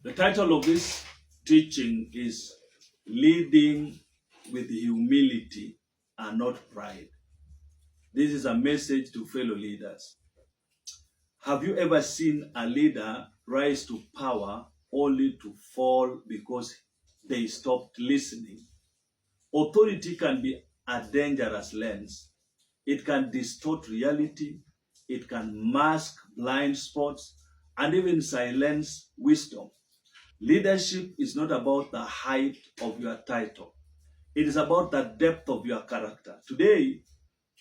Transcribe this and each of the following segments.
The title of this teaching is Leading with Humility and Not Pride. This is a message to fellow leaders. Have you ever seen a leader rise to power only to fall because they stopped listening? Authority can be a dangerous lens. It can distort reality, it can mask blind spots, and even silence wisdom. Leadership is not about the height of your title. It is about the depth of your character. Today,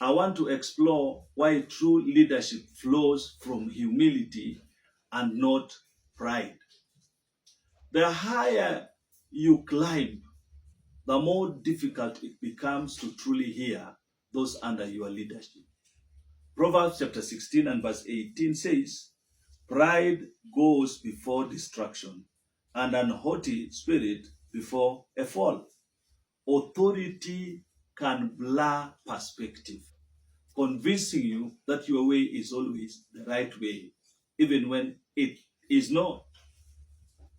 I want to explore why true leadership flows from humility and not pride. The higher you climb, the more difficult it becomes to truly hear those under your leadership. Proverbs chapter 16 and verse 18 says, "Pride goes before destruction, and an haughty spirit before a fall." Authority can blur perspective, convincing you that your way is always the right way, even when it is not.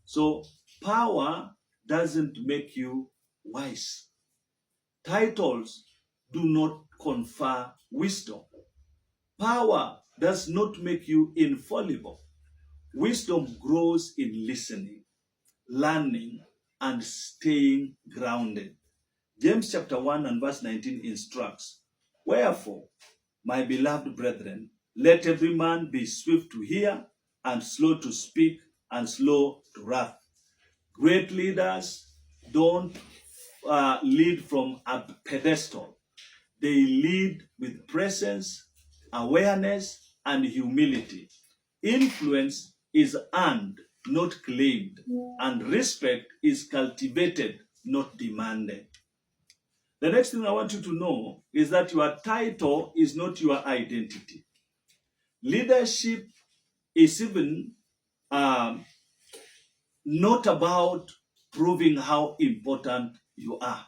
So, power doesn't make you wise. Titles do not confer wisdom. Power does not make you infallible. Wisdom grows in listening, learning, and staying grounded. James chapter 1 and verse 19 instructs, "Wherefore, my beloved brethren, let every man be swift to hear and slow to speak and slow to wrath." Great leaders don't lead from a pedestal. They lead with presence, awareness, and humility. Influence is earned, not claimed, and respect is cultivated, not demanded. The next thing I want you to know is that your title is not your identity. Leadership is even not about proving how important you are.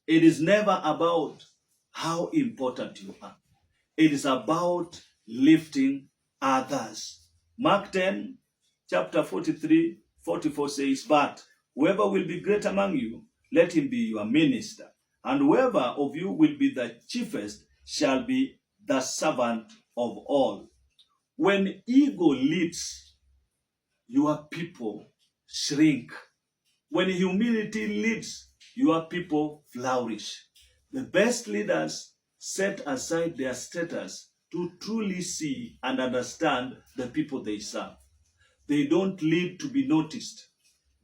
It is never about how important you are. It is about lifting others. Mark 10, chapter 43, 44 says, "But whoever will be great among you, let him be your minister. And whoever of you will be the chiefest shall be the servant of all." When ego leads, your people shrink. When humility leads, your people flourish. The best leaders set aside their status to truly see and understand the people they serve. They don't lead to be noticed.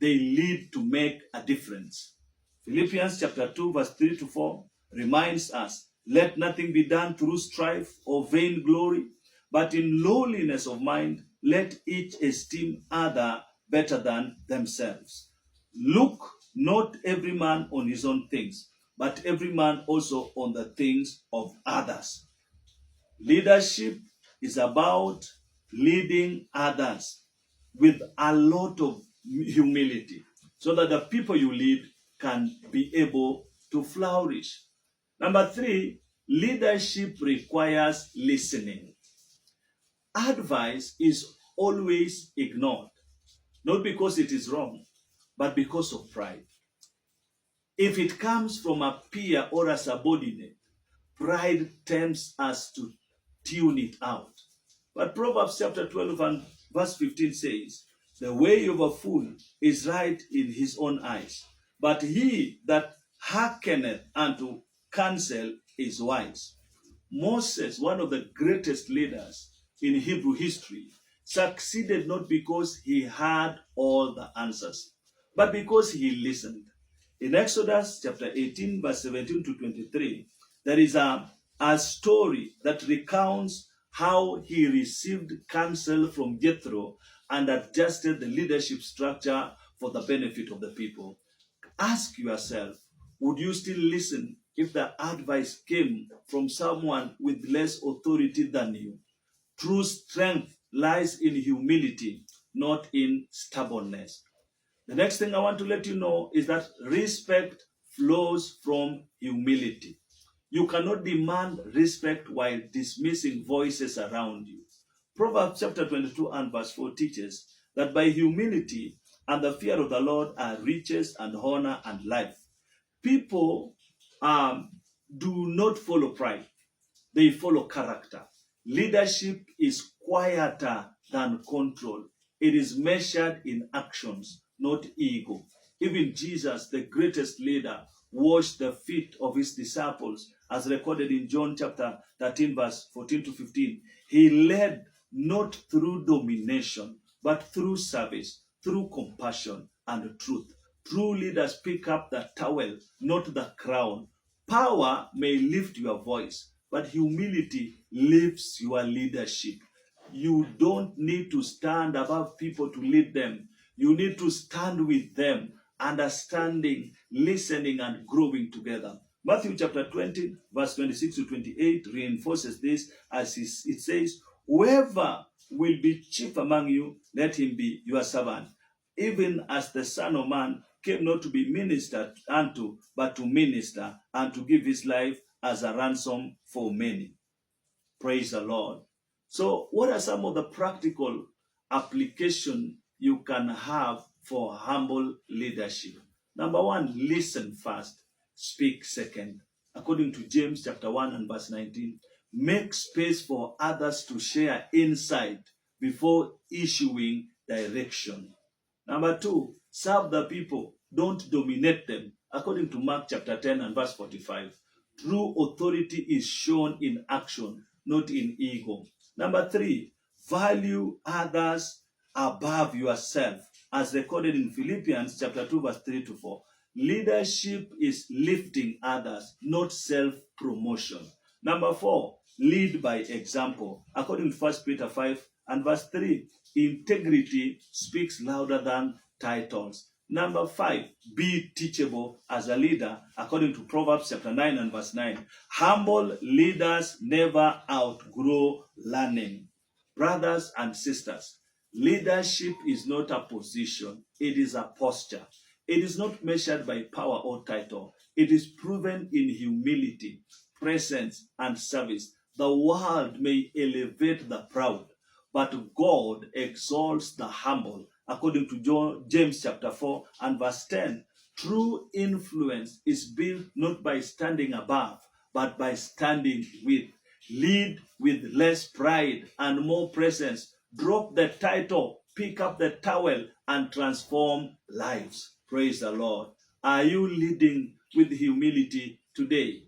They lead to make a difference. Philippians chapter 2 verse 3 to 4 reminds us, "Let nothing be done through strife or vain glory, but in lowliness of mind, let each esteem other better than themselves. Look not every man on his own things, but every man also on the things of others." Leadership is about leading others with a lot of humility so that the people you lead can be able to flourish. Number 3, leadership requires listening. Advice is always ignored, not because it is wrong, but because of pride. If it comes from a peer or a subordinate, pride tempts us to tune it out. But Proverbs chapter 12 and verse 15 says, "The way of a fool is right in his own eyes, but he that hearkeneth unto counsel is wise." Moses, one of the greatest leaders in Hebrew history, succeeded not because he had all the answers, but because he listened. In Exodus chapter 18, verse 17 to 23, there is a story that recounts how he received counsel from Jethro and adjusted the leadership structure for the benefit of the people. Ask yourself, would you still listen if the advice came from someone with less authority than you? True strength lies in humility, not in stubbornness. The next thing I want to let you know is that respect flows from humility. You cannot demand respect while dismissing voices around you. Proverbs chapter 22 and verse 4 teaches that by humility and the fear of the Lord are riches and honor and life. People do not follow pride. They follow character. Leadership is quieter than control. It is measured in actions, not ego. Even Jesus, the greatest leader, washed the feet of his disciples, as recorded in John chapter 13, verse 14 to 15. He led not through domination, but through service, through compassion and truth. True leaders pick up the towel, not the crown. Power may lift your voice, but humility lifts your leadership. You don't need to stand above people to lead them. You need to stand with them, understanding, listening, and growing together. Matthew chapter 20, verse 26 to 28 reinforces this as it says, whoever will be chief among you, let him be your servant, even as the Son of Man came not to be ministered unto, but to minister and to give his life as a ransom for many. Praise the Lord. So what are some of the practical application you can have for humble leadership? Number one, listen first, speak second. According to James chapter 1 and verse 19, make space for others to share insight before issuing direction. Number two, serve the people, don't dominate them. According to Mark chapter 10 and verse 45, true authority is shown in action, not in ego. Number three, value others above yourself, as recorded in Philippians chapter 2 verse 3 to 4. Leadership is lifting others, not self-promotion. Number four, lead by example. According to 1 Peter 5 and verse 3, integrity speaks louder than titles. Number five, be teachable as a leader, according to Proverbs chapter 9 and verse 9. Humble leaders never outgrow learning. Brothers and sisters, leadership is not a position, it is a posture. It is not measured by power or title. It is proven in humility, presence, and service. The world may elevate the proud, but God exalts the humble. According to James chapter 4 and verse 10, true influence is built not by standing above, but by standing with. Lead with less pride and more presence. Drop the title, pick up the towel, and transform lives. Praise the Lord. Are you leading with humility today?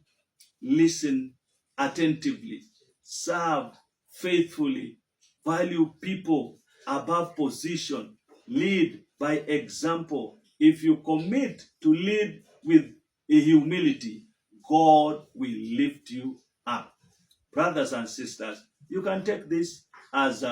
Listen attentively. Serve faithfully. Value people above position. Lead by example. If you commit to lead with humility, God will lift you up. Brothers and sisters, you can take this as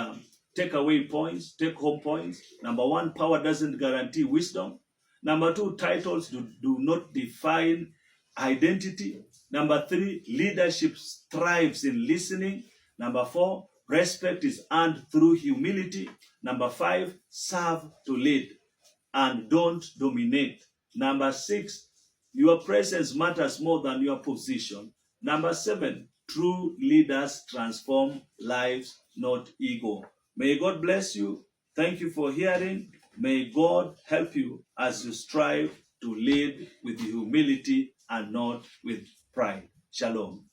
takeaway points, take home points. Number one, power doesn't guarantee wisdom. Number two, titles do not define identity. Number three, leadership thrives in listening. Number four, respect is earned through humility. Number five, serve to lead and don't dominate. Number six, your presence matters more than your position. Number seven, true leaders transform lives, not ego. May God bless you. Thank you for hearing. May God help you as you strive to lead with humility and not with pride. Shalom.